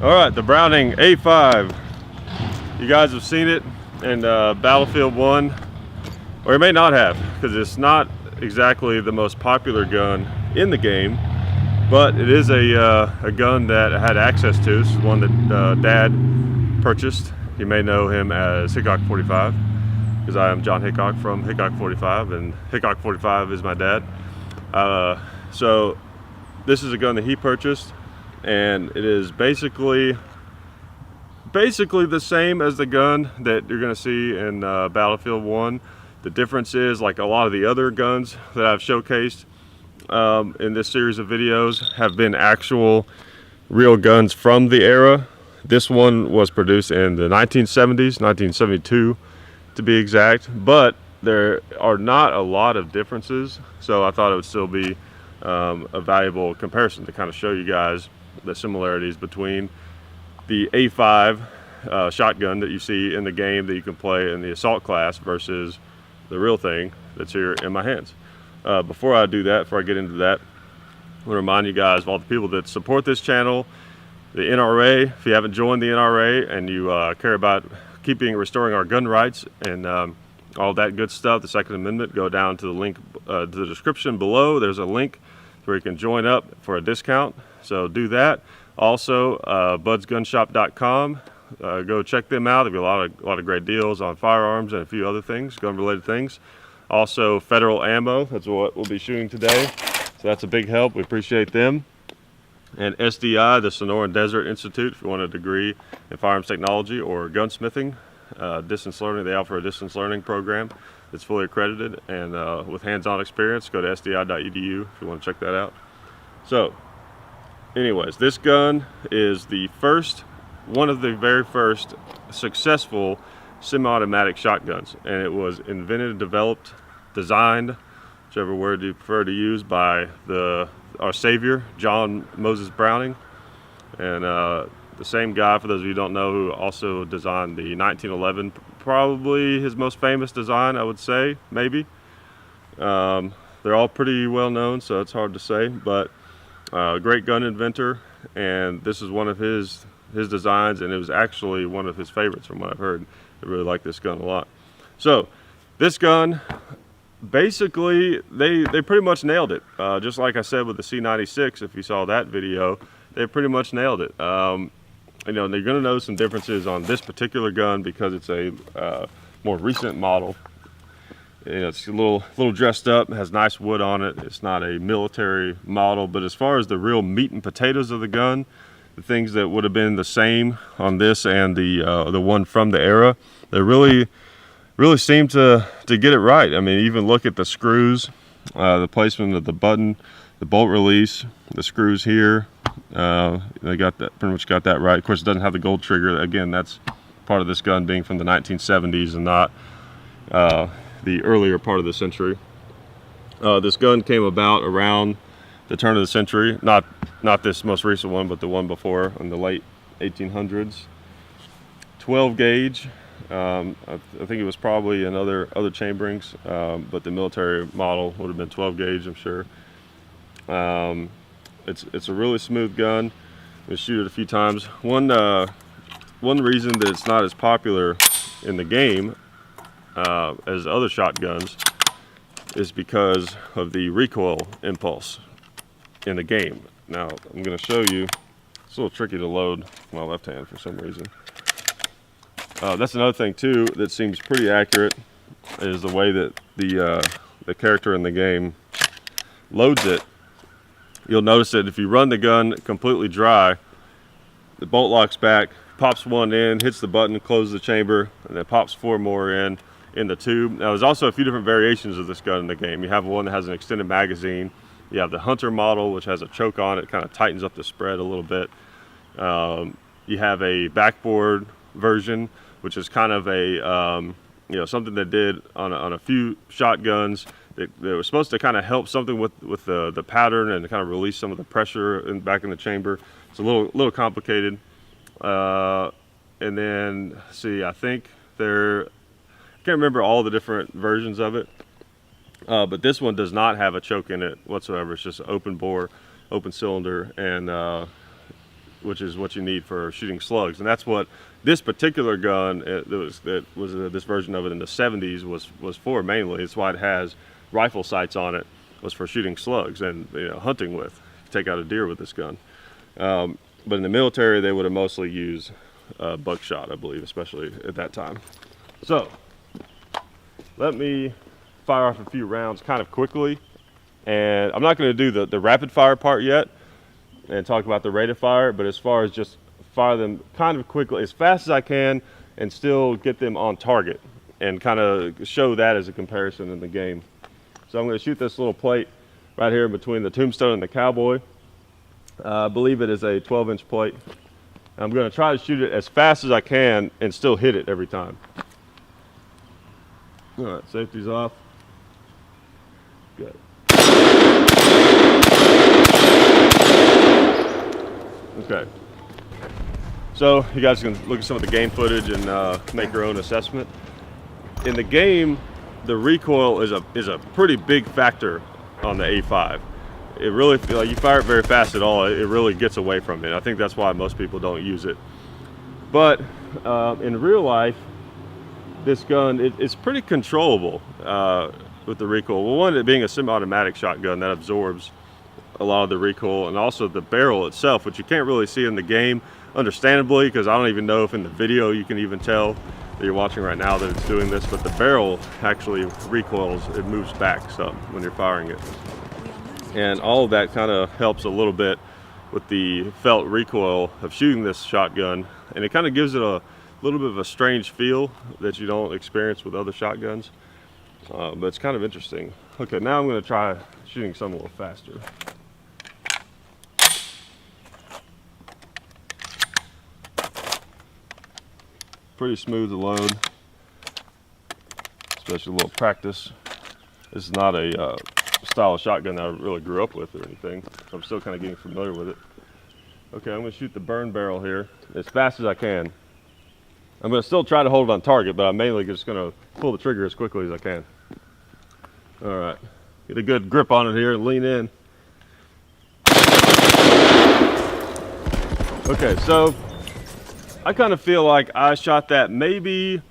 All right, the Browning A5. You guys have seen it in Battlefield 1, or you may not have, because it's not exactly the most popular gun in the game, but it is a gun that I had access to. This is one that Dad purchased. You may know him as Hickok 45, because I am John Hickok from Hickok 45, and Hickok 45 is my dad. So this is a gun that he purchased, and it is basically the same as the gun that you're going to see in Battlefield 1. The difference is, like a lot of the other guns that I've showcased in this series of videos have been actual real guns from the era. This one was produced in the 1970s, 1972 to be exact, but there are not a lot of differences, so I thought it would still be a valuable comparison to kind of show you guys the similarities between the A5 shotgun that you see in the game that you can play in the assault class versus the real thing that's here in my hands. Before I do that, before I get into that, I want to remind you guys of all the people that support this channel, the NRA. If you haven't joined the NRA and you care about restoring our gun rights and all that good stuff, the Second Amendment, go down to the link to the description below. There's a link where you can join up for a discount, so do that. Also, budsgunshop.com, go check them out. There'll be a lot of great deals on firearms and a few other things, gun-related things. Also, Federal Ammo, that's what we'll be shooting today, so that's a big help. We appreciate them. And SDI, the Sonoran Desert Institute, if you want a degree in firearms technology or gunsmithing, distance learning. They offer a distance learning program that's fully accredited and with hands-on experience. Go to sdi.edu if you want to check that out. So anyways, this gun is one of the very first successful semi-automatic shotguns, and it was invented, developed, designed, whichever word you prefer to use, by our savior, John Moses Browning, and the same guy, for those of you who don't know, who also designed the 1911, probably his most famous design, I would say, maybe. They're all pretty well known, so it's hard to say, but great gun inventor, and this is one of his designs, and it was actually one of his favorites from what I've heard. I really like this gun a lot. So this gun, basically, they pretty much nailed it. Just like I said with the C96, if you saw that video, they pretty much nailed it. You know, they're going to notice some differences on this particular gun because it's a more recent model. You know, it's a little dressed up, it has nice wood on it. It's not a military model, but as far as the real meat and potatoes of the gun, the things that would have been the same on this and the one from the era, they really seem to get it right. I mean, even look at the screws, the placement of the button, the bolt release, the screws here. They got that, pretty much got that right. Of course, it doesn't have the gold trigger. Again, that's part of this gun being from the 1970s and not the earlier part of the century. This gun came about around the turn of the century, not this most recent one, but the one before, in the late 1800s. 12 gauge. I think it was probably in other chamberings, but the military model would have been 12 gauge, I'm sure. It's a really smooth gun. We shoot it a few times. One reason that it's not as popular in the game as other shotguns is because of the recoil impulse in the game. Now I'm going to show you. It's a little tricky to load with my left hand for some reason. That's another thing too that seems pretty accurate, is the way that the character in the game loads it. You'll notice that if you run the gun completely dry, the bolt locks back, pops one in, hits the button, closes the chamber, and then pops 4 more in. in the tube. Now there's also a few different variations of this gun in the game. You have one that has an extended magazine. You have the Hunter model, which has a choke on it, kind of tightens up the spread a little bit. You have a backboard version, which is kind of a something that did on a few shotguns. It was supposed to kind of help something with the pattern and kind of release some of the pressure back in the chamber. It's a little complicated. And then see, I think I can't remember all the different versions of it, but this one does not have a choke in it whatsoever. It's just open bore, open cylinder, and which is what you need for shooting slugs. And that's what this particular gun that was this version of it in the 70s was for mainly. It's why it has rifle sights on it, was for shooting slugs and hunting with. Take out a deer with this gun. But in the military, they would have mostly used buckshot, I believe, especially at that time. So let me fire off a few rounds kind of quickly, and I'm not going to do the rapid fire part yet and talk about the rate of fire, but as far as just fire them kind of quickly, as fast as I can, and still get them on target, and kind of show that as a comparison in the game. So I'm going to shoot this little plate right here between the Tombstone and the Cowboy. I believe it is a 12-inch plate. I'm going to try to shoot it as fast as I can and still hit it every time. All right, safety's off. Good. Okay. So you guys can look at some of the game footage and make your own assessment. In the game, the recoil is a pretty big factor on the A5. It really, like, you fire it very fast at all, it really gets away from it. I think that's why most people don't use it. But in real life, this gun, it's pretty controllable with the recoil. Well, one, it being a semi-automatic shotgun that absorbs a lot of the recoil, and also the barrel itself, which you can't really see in the game, understandably, because I don't even know if in the video you can even tell that you're watching right now that it's doing this, but the barrel actually recoils, it moves back some when you're firing it. And all of that kind of helps a little bit with the felt recoil of shooting this shotgun, and it kind of gives it a little bit of a strange feel that you don't experience with other shotguns, but it's kind of interesting. Okay, now I'm going to try shooting some a little faster. Pretty smooth to load, especially a little practice. This is not a style of shotgun that I really grew up with or anything, so I'm still kind of getting familiar with it. Okay, I'm going to shoot the burn barrel here as fast as I can. I'm going to still try to hold it on target, but I'm mainly just going to pull the trigger as quickly as I can. All right, get a good grip on it here and lean in. Okay, so I kind of feel like I shot that maybe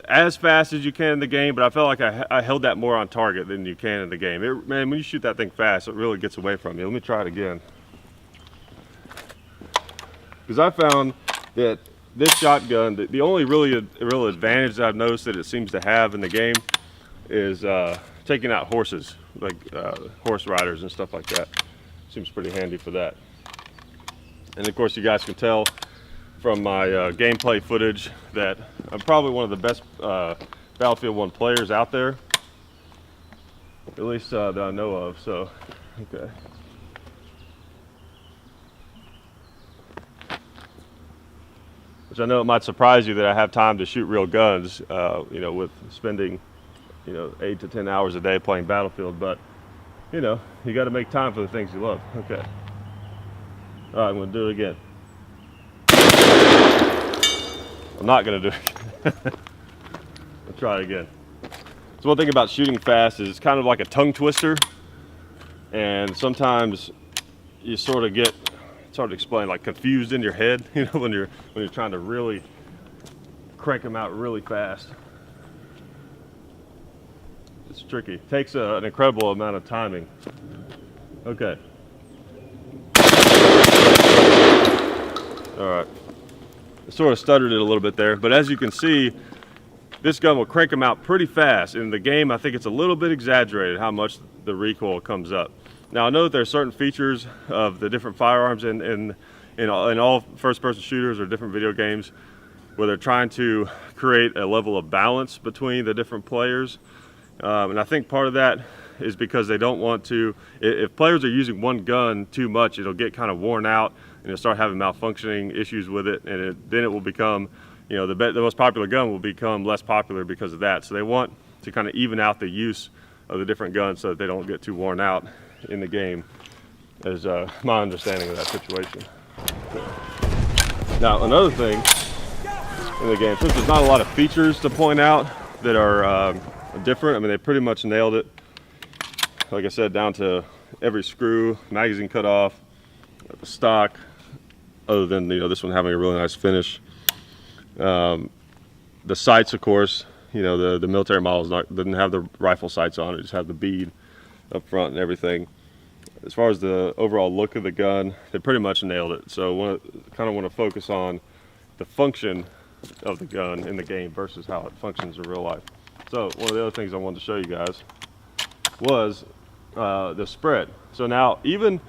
as fast as you can in the game, but I felt like I held that more on target than you can in the game. Man, when you shoot that thing fast, it really gets away from you. Let me try it again. Because I found that this shotgun, the only real advantage that I've noticed that it seems to have in the game is taking out horses, like horse riders and stuff like that. Seems pretty handy for that. And of course, you guys can tell from my gameplay footage that I'm probably one of the best Battlefield 1 players out there, at least that I know of. So, okay. Which I know it might surprise you that I have time to shoot real guns, with spending, 8 to 10 hours a day playing Battlefield, but, you got to make time for the things you love. Okay. All right, I'm going to do it again. I'm not going to do it again. I'll try it again. So one thing about shooting fast is it's kind of like a tongue twister, and sometimes you sort of get, it's hard to explain, like confused in your head, when you're trying to really crank them out really fast. It's tricky. It takes an incredible amount of timing. Okay. All right. I sort of stuttered it a little bit there, but as you can see, this gun will crank them out pretty fast. In the game, I think it's a little bit exaggerated how much the recoil comes up. Now, I know that there are certain features of the different firearms in all first-person shooters or different video games where they're trying to create a level of balance between the different players. And I think part of that is because they don't want to, if players are using one gun too much, it'll get kind of worn out and it'll start having malfunctioning issues with it, and then it will become, you know, the most popular gun will become less popular because of that. So they want to kind of even out the use of the different guns so that they don't get too worn out in the game, is my understanding of that situation. Now, another thing in the game, since there's not a lot of features to point out that are different, I mean, they pretty much nailed it, like I said, down to every screw, magazine cutoff, the stock, other than, you know, this one having a really nice finish. The sights, of course, you know, the military models didn't have the rifle sights on it, just have the bead up front and everything. As far as the overall look of the gun, they pretty much nailed it. So kind of want to focus on the function of the gun in the game versus how it functions in real life. So one of the other things I wanted to show you guys was the spread. So now, even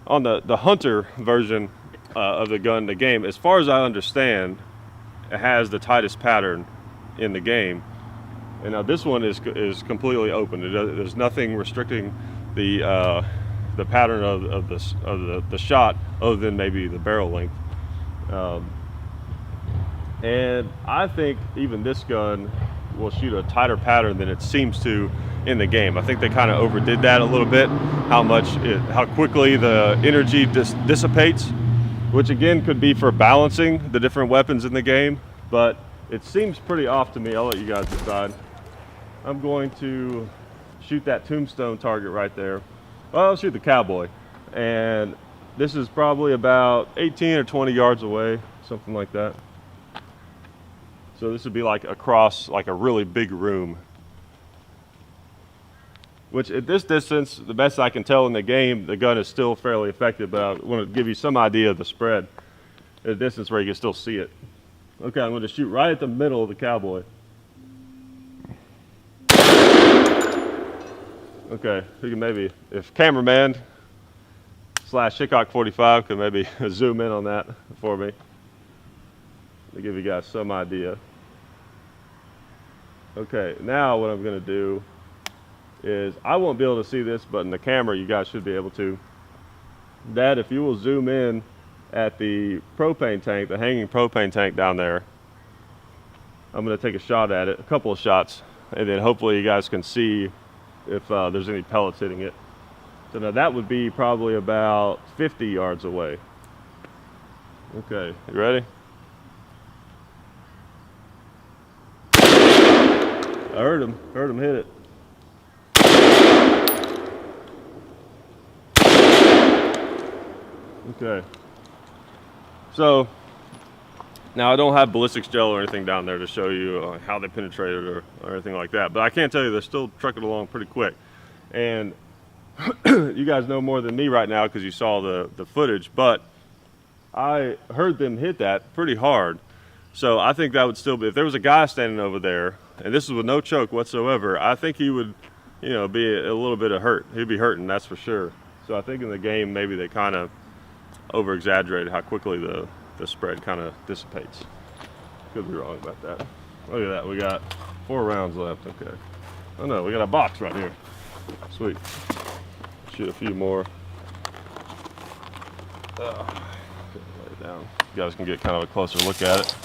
on the Hunter version of the gun in the game, as far as I understand, it has the tightest pattern in the game. And now this one is completely open. There's nothing restricting the pattern of the shot, other than maybe the barrel length. And I think even this gun will shoot a tighter pattern than it seems to in the game. I think they kind of overdid that a little bit, how quickly the energy dissipates, which again could be for balancing the different weapons in the game, but it seems pretty off to me. I'll let you guys decide. I'm going to shoot that tombstone target right there. Well, I'll shoot the cowboy, and this is probably about 18 or 20 yards away, something like that. So this would be like across like a really big room, which at this distance, the best I can tell in the game, the gun is still fairly effective, but I want to give you some idea of the spread at a distance where you can still see it. Okay, I'm going to shoot right at the middle of the cowboy. Okay, you can maybe, if cameraman / Hickok 45 could maybe zoom in on that for me to give you guys some idea. Okay, now what I'm going to do is, I won't be able to see this, but in the camera you guys should be able to. That, if you will zoom in at the propane tank, the hanging propane tank down there, I'm going to take a shot at it, a couple of shots, and then hopefully you guys can see if there's any pellets hitting it. So now that would be probably about 50 yards away. Okay, you ready? I heard him hit it. Okay. So now I don't have ballistics gel or anything down there to show you how they penetrated or anything like that, but I can tell you they're still trucking along pretty quick. And you guys know more than me right now because you saw the footage, but I heard them hit that pretty hard. So I think that would still be, if there was a guy standing over there, and this is with no choke whatsoever, I think he would, you know, be a little bit of hurt. He'd be hurting, that's for sure. So I think in the game, maybe they kind of over-exaggerated how quickly the spread kind of dissipates. Could be wrong about that. Look at that, we got 4 rounds left, okay. Oh no, we got a box right here. Sweet. Shoot a few more. Lay it down. You guys can get kind of a closer look at it.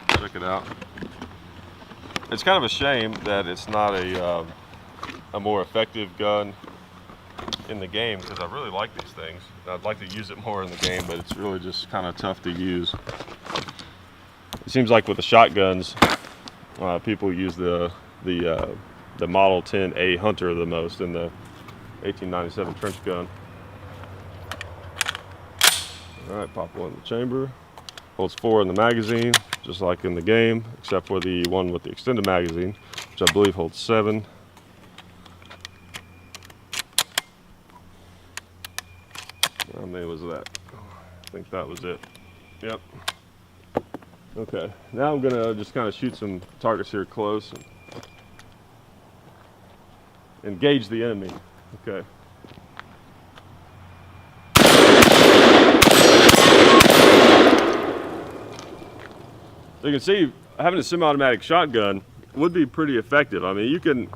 Check it out. It's kind of a shame that it's not a more effective gun in the game, because I really like these things. I'd like to use it more in the game, but it's really just kind of tough to use. It seems like with the shotguns, people use the Model 10A Hunter the most, in the 1897 trench gun. All right, pop one in the chamber. Holds 4 in the magazine, just like in the game, except for the one with the extended magazine, which I believe holds 7. How many was that? I think that was it. Yep. Okay, now I'm gonna just kind of shoot some targets here close and engage the enemy. Okay. So you can see having a semi-automatic shotgun would be pretty effective. I mean, you can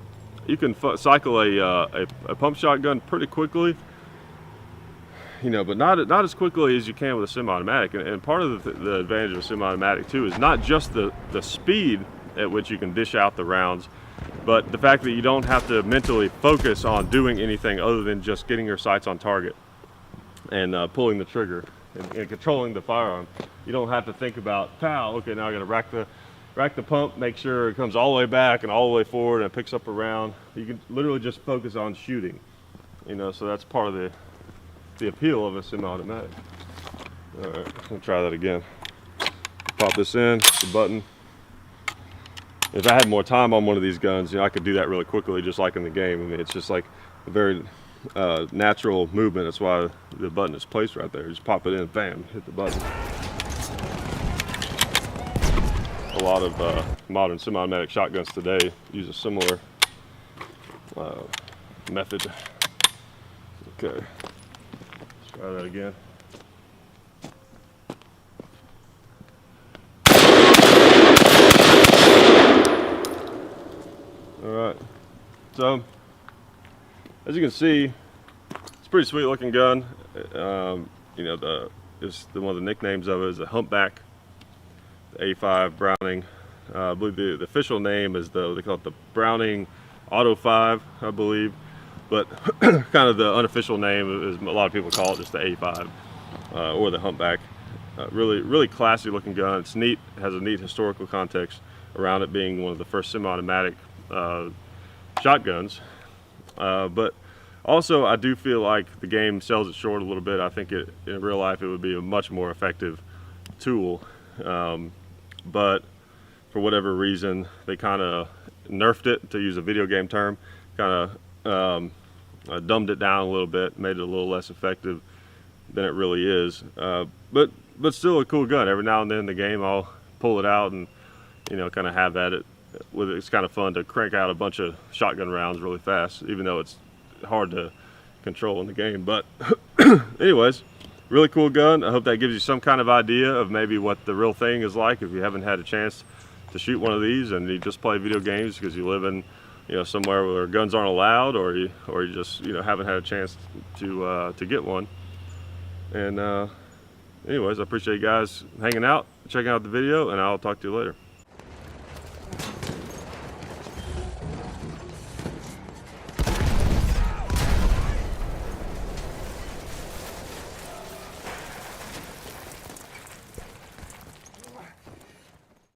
cycle a pump shotgun pretty quickly, you know, but not as quickly as you can with a semi-automatic. And part of the advantage of a semi-automatic too is not just the speed at which you can dish out the rounds, but the fact that you don't have to mentally focus on doing anything other than just getting your sights on target and pulling the trigger and controlling the firearm. You don't have to think about, pow, okay, now I gotta rack the pump, make sure it comes all the way back and all the way forward and it picks up a round. You can literally just focus on shooting, you know, so that's part of the appeal of a semi-automatic. All right, I'm gonna try that again. Pop this in, the button. If I had more time on one of these guns, you know, I could do that really quickly, just like in the game. I mean, it's just like a very natural movement. That's why the button is placed right there. You just pop it in, bam, hit the button. A lot of modern semi-automatic shotguns today use a similar method. Okay, let's try that again. All right, so as you can see, it's a pretty sweet looking gun. You know, one of the nicknames of it is the Humpback, the A5 Browning. I believe the official name is they call it the Browning Auto 5, I believe, but kind of the unofficial name is a lot of people call it just the A5 or the Humpback. Really classy looking gun. It's neat. It has a neat historical context around it being one of the first semi-automatic shotguns, but also I do feel like the game sells it short a little bit. I think in real life it would be a much more effective tool, but for whatever reason they kind of nerfed it, to use a video game term, kind of dumbed it down a little bit, made it a little less effective than it really is, but still a cool gun. Every now and then in the game I'll pull it out and, you know, kind of have at it. It's kind of fun to crank out a bunch of shotgun rounds really fast, even though it's hard to control in the game. But anyways, really cool gun. I hope that gives you some kind of idea of maybe what the real thing is like if you haven't had a chance to shoot one of these and you just play video games because you live in, you know, somewhere where guns aren't allowed, or you just, you know, haven't had a chance to get one. And anyways, I appreciate you guys hanging out, checking out the video, and I'll talk to you later.